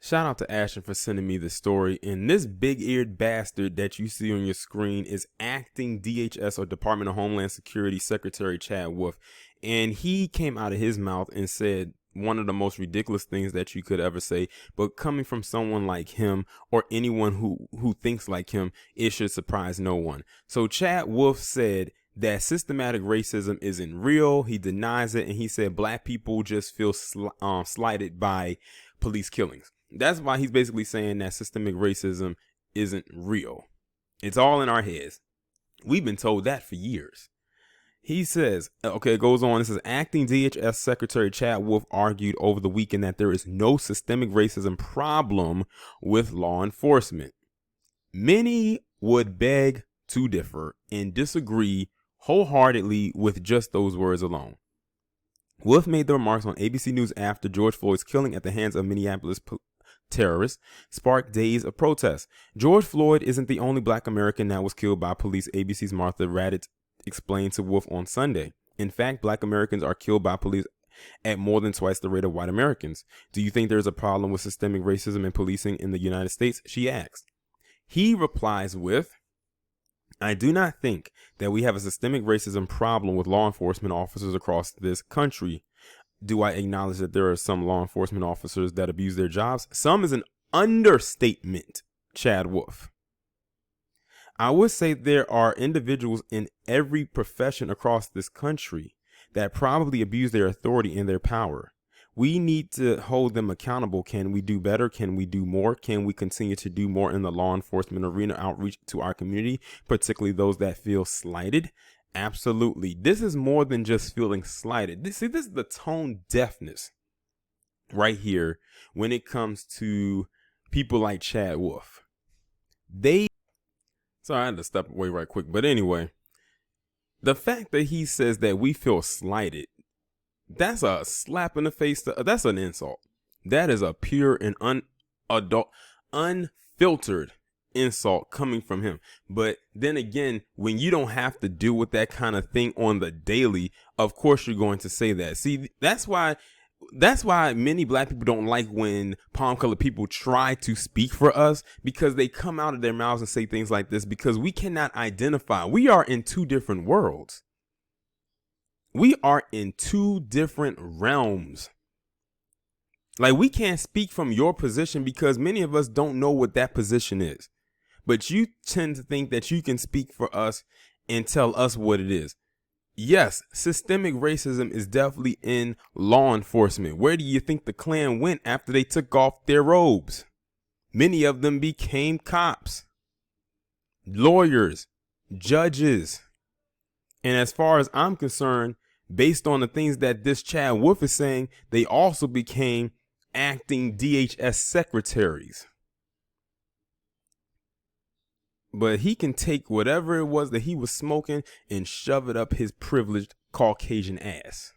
Shout out to Ashton for sending me the story. And this big-eared bastard that you see on your screen is acting DHS or Department of Homeland Security Secretary Chad Wolf. And he came out of his mouth and said one of the most ridiculous things that you could ever say. But coming from someone like him or anyone who thinks like him, it should surprise no one. So Chad Wolf said that systematic racism isn't real. He denies it. And he said black people just feel slighted by police killings. That's why he's basically saying that systemic racism isn't real. It's all in our heads. We've been told that for years. He says, okay, it goes on. It says, acting DHS Secretary Chad Wolf argued over the weekend that there is no systemic racism problem with law enforcement. Many would beg to differ and disagree wholeheartedly with just those words alone. Wolf made the remarks on ABC News after George Floyd's killing at the hands of Minneapolis terrorists sparked days of protest. George Floyd isn't the only black American that was killed by police, ABC's Martha Raddatz explained to Wolf on Sunday. In fact, black Americans are killed by police at more than twice the rate of white Americans. Do you think there's a problem with systemic racism in policing in the United States? She asked. He replies with, I do not think that we have a systemic racism problem with law enforcement officers across this country. Do I acknowledge that there are some law enforcement officers that abuse their jobs? Some is an understatement, Chad Wolf. I would say there are individuals in every profession across this country that probably abuse their authority and their power. We need to hold them accountable. Can we do better? Can we do more? Can we continue to do more in the law enforcement arena, outreach to our community, particularly those that feel slighted? Absolutely. This is more than just feeling slighted. This is the tone deafness right here when it comes to people like Chad Wolf. Sorry, I had to step away right quick. But anyway, the fact that he says that we feel slighted, that's a slap in the face. That's an insult. That is a pure and unfiltered insult coming from him. But then again, when you don't have to deal with that kind of thing on the daily, of course you're going to say that. See, that's why many black people don't like when palm colored people try to speak for us, because they come out of their mouths and say things like this because we cannot identify. We are in two different worlds. We are in two different realms. Like, we can't speak from your position because many of us don't know what that position is. But you tend to think that you can speak for us and tell us what it is. Yes, systemic racism is definitely in law enforcement. Where do you think the Klan went after they took off their robes? Many of them became cops, lawyers, judges. And as far as I'm concerned, based on the things that this Chad Wolf is saying, they also became acting DHS secretaries. But he can take whatever it was that he was smoking and shove it up his privileged Caucasian ass.